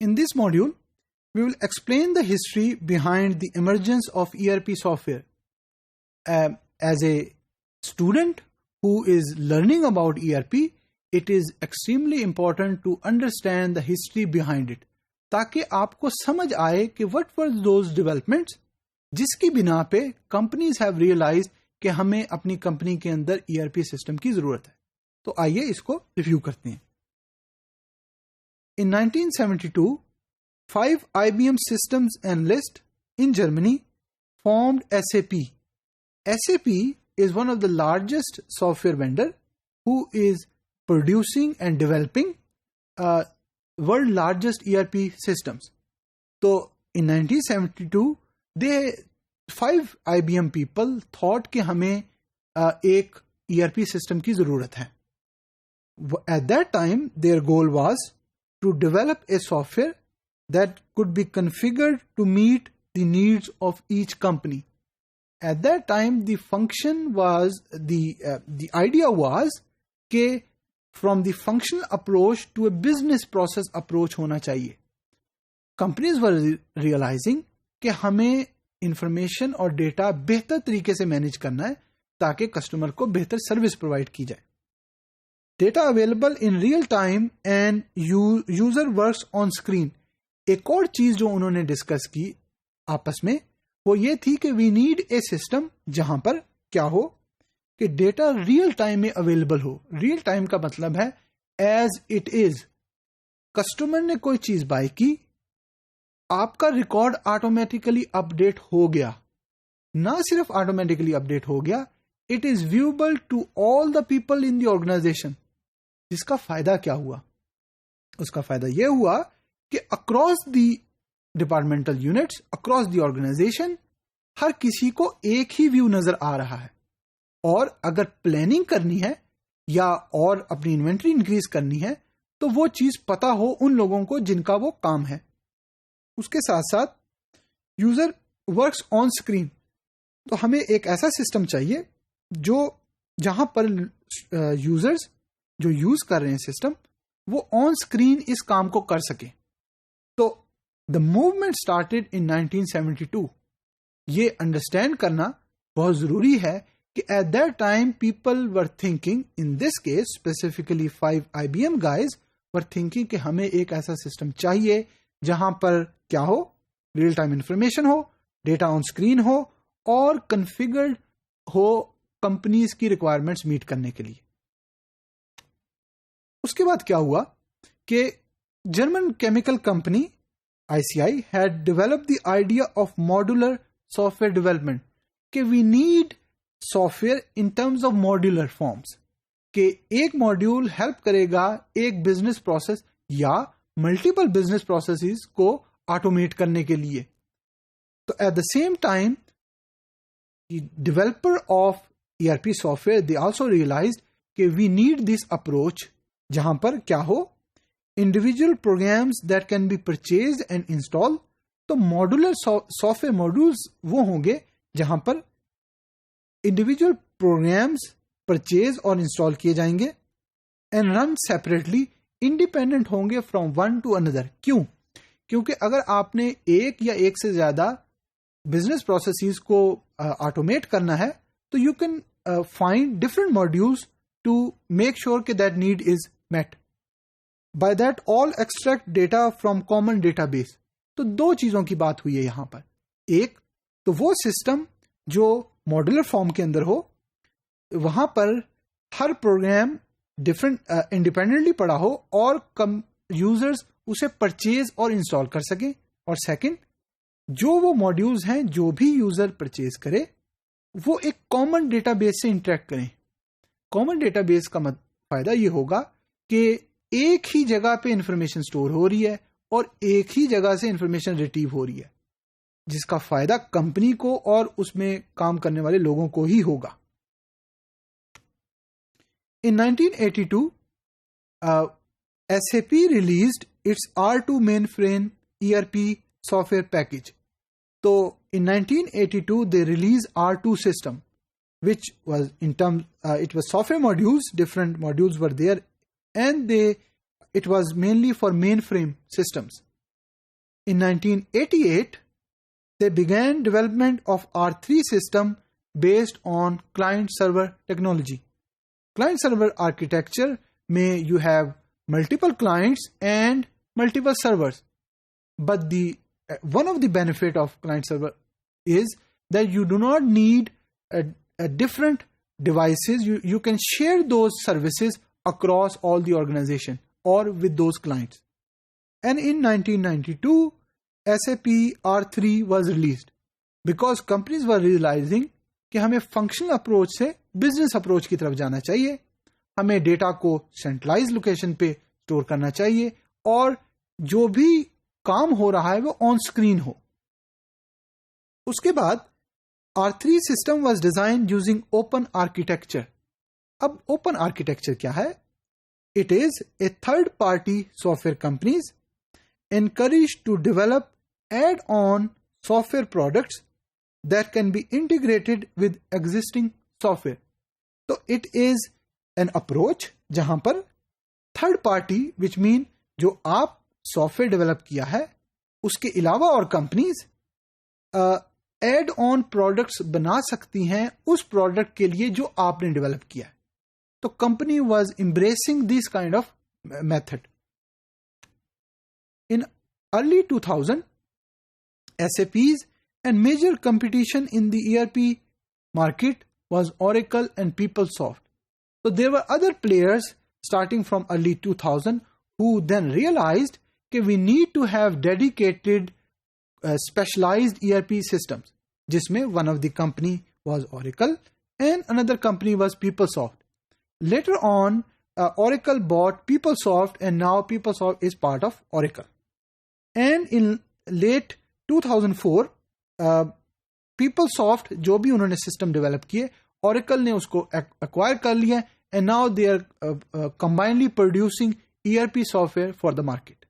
In this module, we will explain the history behind the emergence of ERP software. As a student who is learning about ERP, it is extremely important to understand the history behind it, ताकि आपको समझ आए कि what were those developments जिसकी बिना पे companies have realized कि हमें अपनी कंपनी के अंदर ERP सिस्टम की जरूरत है. तो आइए इसको रिव्यू करते हैं. In 1972, 5 IBM systems analysts in Germany formed SAP. SAP is one of the largest software vendor who is producing and developing world largest ERP systems. So in 1972, 5 IBM people thought कि हमें एक ERP system की जरूरत है. At that time, their goal was to develop a software that could be configured to meet the needs of each company. At that time, the function was the idea was कि from the functional approach to a business process approach होना चाहिए. Companies were realizing कि हमें information और data बेहतर तरीके से manage करना है ताकि customer को बेहतर service provide की जाए. Data available in real time and user works on screen. एक और चीज जो उन्होंने डिस्कस की आपस में वो ये थी कि वी नीड ए सिस्टम जहां पर क्या हो कि डेटा रियल टाइम में अवेलेबल हो. रियल टाइम का मतलब है एज इट इज. कस्टमर ने कोई चीज बाय की, आपका रिकॉर्ड ऑटोमेटिकली अपडेट हो गया. ना सिर्फ ऑटोमेटिकली अपडेट हो गया, it is viewable to all the people in the organisation. जिसका फायदा क्या हुआ? उसका फायदा यह हुआ कि across the departmental units, across the organisation, हर किसी को एक ही व्यू नजर आ रहा है. और अगर प्लानिंग करनी है या और अपनी इन्वेंट्री इंक्रीज करनी है तो वो चीज पता हो उन लोगों को जिनका वो काम है. उसके साथ साथ यूजर वर्क्स ऑन स्क्रीन. तो हमें एक ऐसा सिस्टम चाहिए जो जहां पर यूजर्स जो यूज कर रहे हैं सिस्टम वो ऑन स्क्रीन इस काम को कर सके. तो द मूवमेंट स्टार्टेड इन 1972. ये अंडरस्टैंड करना बहुत जरूरी है कि at that time people were thinking, in this case specifically 5 IBM guys were thinking कि हमें एक ऐसा सिस्टम चाहिए जहां पर क्या हो, रियल टाइम इंफॉर्मेशन हो, डेटा ऑन स्क्रीन हो और कन्फिगर्ड हो कंपनीज की रिक्वायरमेंट्स मीट करने के लिए. उसके बाद क्या हुआ कि German chemical company ICI had developed the idea of modular software development कि we need software in terms of modular forms कि एक मॉड्यूल हेल्प करेगा एक बिजनेस प्रोसेस या मल्टीपल बिजनेस प्रोसेसेस को ऑटोमेट करने के लिए. तो at the same time developer of ERP software they also realised कि वी नीड दिस अप्रोच जहां पर क्या हो, individual programs that can be purchased and install. तो मॉड्यूलर सॉफ्टवेयर मॉड्यूल्स वो होंगे जहां पर इंडिविजुअल प्रोग्राम्स परचेज और इंस्टॉल किए जाएंगे एंड रन सेपरेटली, इंडिपेंडेंट होंगे फ्रॉम वन टू अनदर. क्यों? क्योंकि अगर आपने एक या एक से ज्यादा बिजनेस प्रोसेसेस को ऑटोमेट करना है तो you can find different modules to make sure कि that need is met. By that all extract data from common database. तो दो चीजों की बात हुई है यहां पर. एक तो वो सिस्टम जो मॉड्यूलर फॉर्म के अंदर हो, वहां पर हर प्रोग्राम डिफरेंट इंडिपेंडेंटली पड़ा हो और यूजर्स उसे परचेज और इंस्टॉल कर सके. और सेकंड, जो वो मॉड्यूल्स हैं जो भी यूजर परचेज करे वो एक कॉमन डेटाबेस से इंटरेक्ट करें. कॉमन डेटाबेस का फायदा ये होगा कि एक ही जगह पे इंफॉर्मेशन स्टोर हो रही है और एक ही जगह से इंफॉर्मेशन रिट्रीव हो रही है, जिसका फायदा कंपनी को और उसमें काम करने वाले लोगों को ही होगा. In 1982, SAP released its R2 mainframe ERP software package. So in 1982, they released R2 system, which was it was software modules, different modules were there, and it was mainly for mainframe systems. In 1988, they began development of R3 system based on client-server technology. Client-server architecture may you have multiple clients and multiple servers. But one of the benefit of client-server is that you do not need a different devices. You can share those services across all the organization or with those clients. And in 1992, SAP R3 was released because companies were realizing कि हमें functional approach से business approach की तरफ जाना चाहिए, हमें data को centralise location पे स्टोर करना चाहिए और जो भी काम हो रहा है वो ऑन स्क्रीन हो. उसके बाद R3 system was design using open architecture. अब ओपन आर्किटेक्चर क्या है? It is a third party software companies encouraged to develop add-on software products that can be integrated with existing software. So it is an approach जहां पर third party, which mean जो आप software develop किया है उसके अलावा और companies add on products बना सकती हैं उस प्रोडक्ट के लिए जो आपने डेवलप किया है. तो company was embracing this kind of method. In early 2000, SAP's and major competition in the ERP market was Oracle and PeopleSoft. So there were other players starting from early 2000 who then realized that we need to have dedicated specialized ERP systems. जिसमें one of the company was Oracle and another company was PeopleSoft. Later on, Oracle bought PeopleSoft and now PeopleSoft is part of Oracle. And in late 2004, PeopleSoft जो भी उन्होंने system develop किए, Oracle ने उसको acquire कर लिया and now they are combinedly producing ERP software for the market.